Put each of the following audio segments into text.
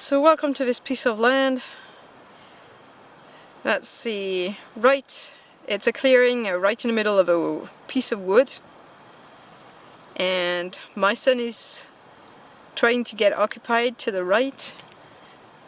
So welcome to this piece of land. That's the right, it's a clearing right in the middle of a piece of wood, and my son is trying to get occupied to the right,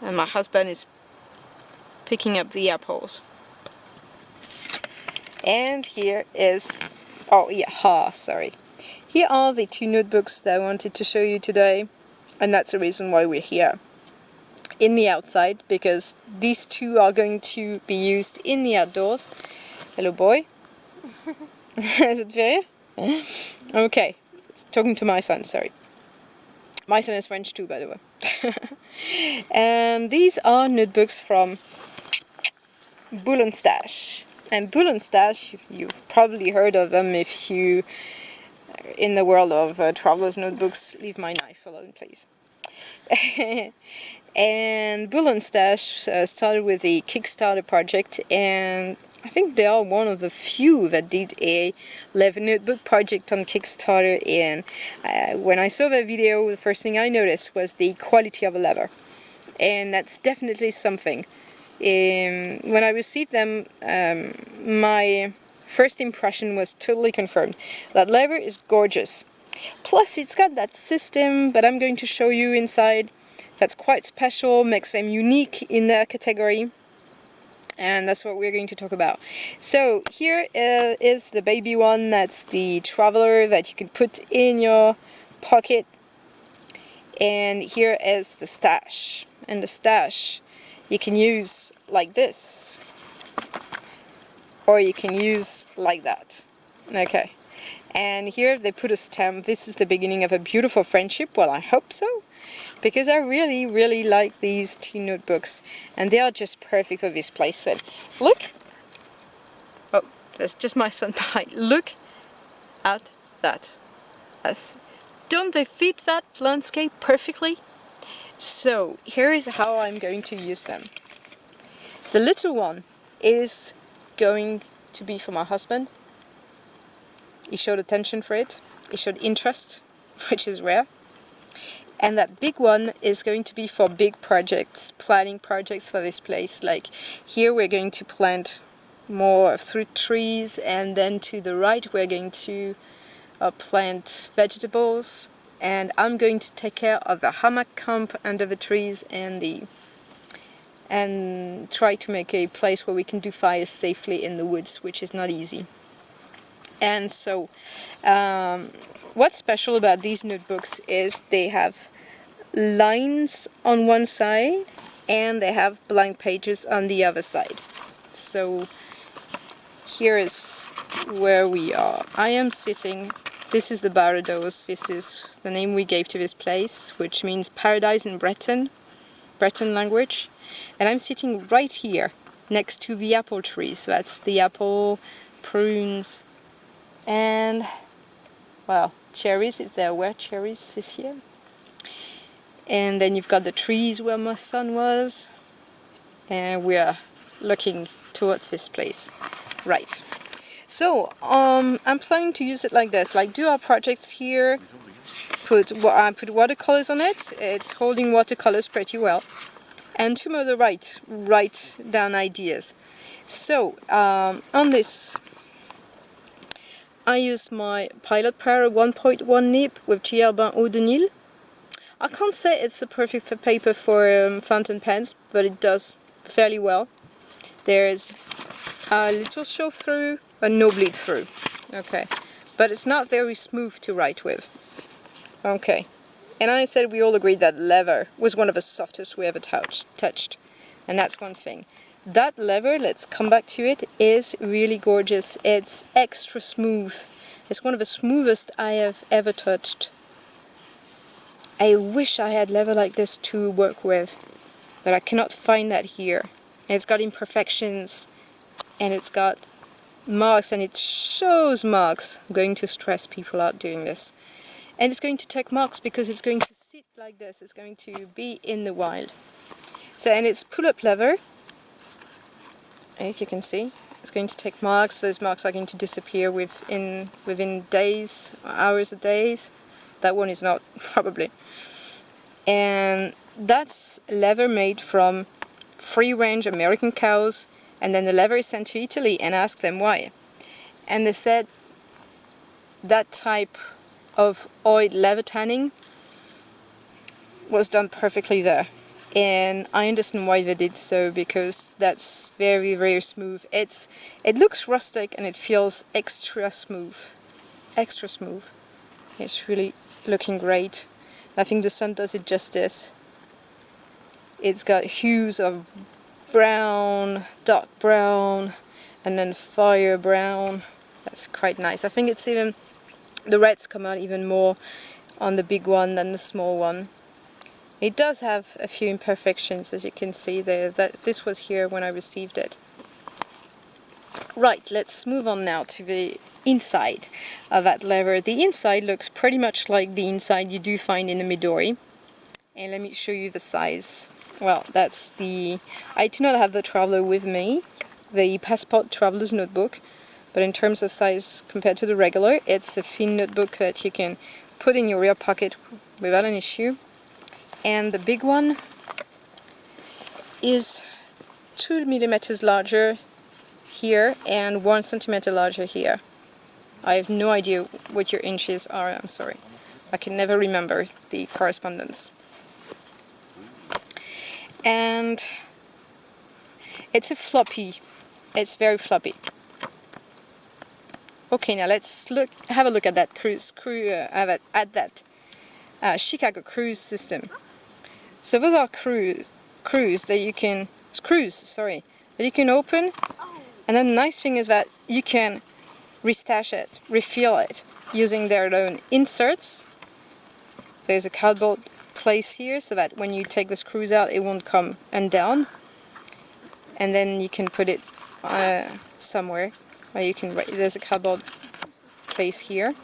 and my husband is picking up the apples. And here is, sorry. Here are the two notebooks that I wanted to show you today, and that's the reason why we're here in the outside, because these two are going to be used in the outdoors. Hello, boy. Is it fair? Okay, talking to my son, sorry. My son is French too, by the way. And these are notebooks from Bull & Stash. And Bull & Stash, you've probably heard of them if you are in the world of traveler's notebooks. Leave my knife alone, please. And Bull & Stash started with a Kickstarter project, and I think they are one of the few that did a leather notebook project on Kickstarter. And when I saw that video, the first thing I noticed was the quality of the leather, and that's definitely something. When I received them, my first impression was totally confirmed. That leather is gorgeous. Plus it's got that system that I'm going to show you inside that's quite special, makes them unique in their category, and that's what we're going to talk about. So here is the baby one. That's the traveler that you can put in your pocket, and here is the stash. And the stash you can use like this, or you can use like that. Okay, and here they put a stamp. This is the beginning of a beautiful friendship. Well, I hope so, because I really like these two notebooks, and they are just perfect for this placement. Look! Oh, there's just my son behind. Look at that. Don't they fit that landscape perfectly? So here is how I'm going to use them. The little one is going to be for my husband. He showed attention for it. He showed interest, which is rare. And that big one is going to be for big projects, planting projects for this place. Like here we're going to plant more fruit trees, and then to the right we're going to plant vegetables, and I'm going to take care of the hammock camp under the trees and try to make a place where we can do fires safely in the woods, which is not easy. And so what's special about these notebooks is they have lines on one side and they have blank pages on the other side. So here is where we are. I am sitting, this is the Barrados, this is the name we gave to this place, which means paradise in Breton language. And I'm sitting right here next to the apple trees. So that's the apple, prunes, and, well, cherries, if there were cherries this year. And then you've got the trees where my son was, and we are looking towards this place. Right. So I'm planning to use it like this, like do our projects here, put watercolors on it. It's holding watercolors pretty well. And to the right, write down ideas. So on this, I used my Pilot Para 1.1 nib with G.Herbin Eau de Nil. I can't say it's the perfect paper for fountain pens, but it does fairly well. There's a little show through, but no bleed through. Okay, but it's not very smooth to write with. Okay, and I said we all agreed that leather was one of the softest we ever touched, and that's one thing. That leather, let's come back to it, is really gorgeous. It's extra smooth. It's one of the smoothest I have ever touched. I wish I had leather like this to work with, but I cannot find that here. And it's got imperfections, and it's got marks, and it shows marks. I'm going to stress people out doing this. And it's going to take marks because it's going to sit like this. It's going to be in the wild. So, and it's pull-up leather. As you can see, it's going to take marks. Those marks are going to disappear within days, hours or days. That one is not, probably. And that's leather made from free-range American cows, and then the leather is sent to Italy, and asked them why. And they said that type of oil leather tanning was done perfectly there. And I understand why they did so, because that's very, very smooth. It looks rustic and it feels extra smooth. Extra smooth. It's really looking great. I think the sun does it justice. It's got hues of brown, dark brown, and then fire brown. That's quite nice. I think it's even, the reds come out even more on the big one than the small one. It does have a few imperfections, as you can see there. This was here when I received it. Right, let's move on now to the inside of that leather. The inside looks pretty much like the inside you do find in a Midori. And let me show you the size. Well, that's the... I do not have the Traveler with me, the Passport Traveler's Notebook. But in terms of size compared to the regular, it's a thin notebook that you can put in your rear pocket without an issue. And the big one is 2 millimeters larger here and 1 centimeter larger here. I have no idea what your inches are, I'm sorry. I can never remember the correspondence. And it's a floppy, it's very floppy. Okay, now let's have a look at that Chicago cruise system. So those are screws that you can open, and then the nice thing is that you can restash it, refill it, using their own inserts. There's a cardboard place here so that when you take the screws out it won't come undone, and then you can put it somewhere. There's a cardboard place here.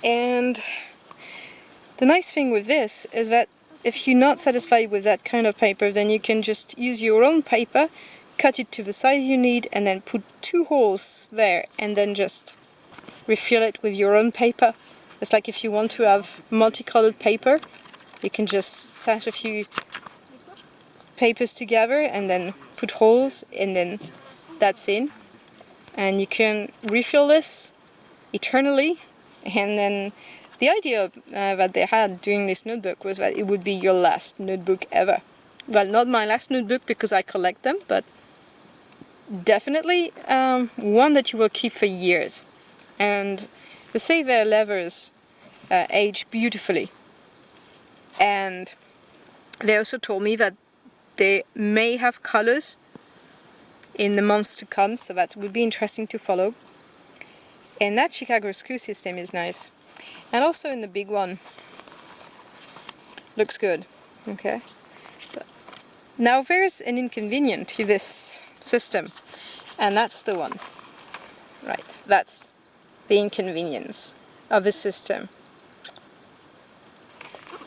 And the nice thing with this is that if you're not satisfied with that kind of paper, then you can just use your own paper, cut it to the size you need, and then put 2 holes there, and then just refill it with your own paper. It's like if you want to have multicolored paper, you can just stash a few papers together and then put holes, and then that's in. And you can refill this eternally. And then the idea that they had doing this notebook was that it would be your last notebook ever. Well, not my last notebook because I collect them, but definitely one that you will keep for years. And they say their leathers age beautifully. And they also told me that they may have colors in the months to come, so that would be interesting to follow. And that Chicago screw system is nice. And also in the big one, looks good. Okay. Now there's an inconvenience to this system, and that's the one. Right, that's the inconvenience of the system.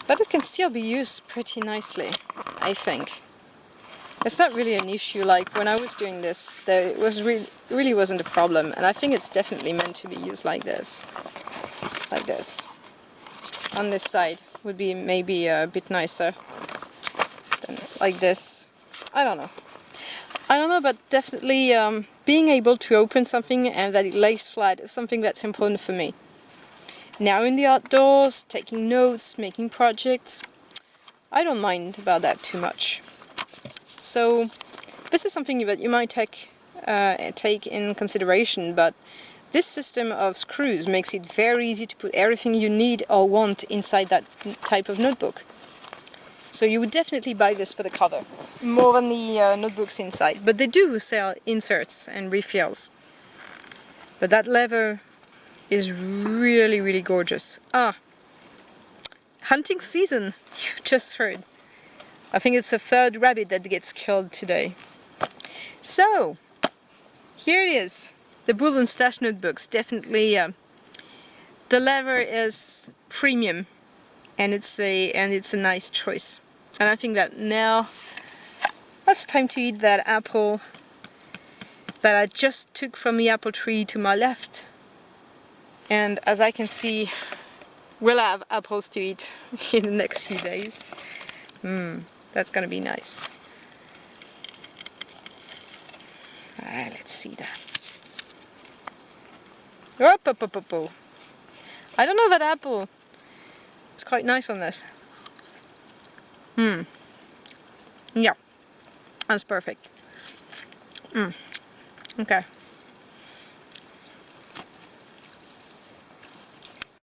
But it can still be used pretty nicely, I think. It's not really an issue. Like when I was doing this, it was really wasn't a problem, and I think it's definitely meant to be used like this. Like this. On this side would be maybe a bit nicer than like this. I don't know, but definitely being able to open something and that it lays flat is something that's important for me. Now in the outdoors, taking notes, making projects, I don't mind about that too much. So this is something that you might take in consideration, but this system of screws makes it very easy to put everything you need or want inside that type of notebook. So you would definitely buy this for the cover, more than the notebooks inside. But they do sell inserts and refills. But that leather is really, really gorgeous. Hunting season, you've just heard. I think it's the 3rd rabbit that gets killed today. So, here it is. The Bull and Stash notebooks. Definitely, the leather is premium, and it's a nice choice. And I think that now it's time to eat that apple that I just took from the apple tree to my left. And as I can see, we'll have apples to eat in the next few days. That's gonna be nice. Alright, let's see that. Oh. I don't know that apple. It's quite nice on this. Yeah, that's perfect. Okay.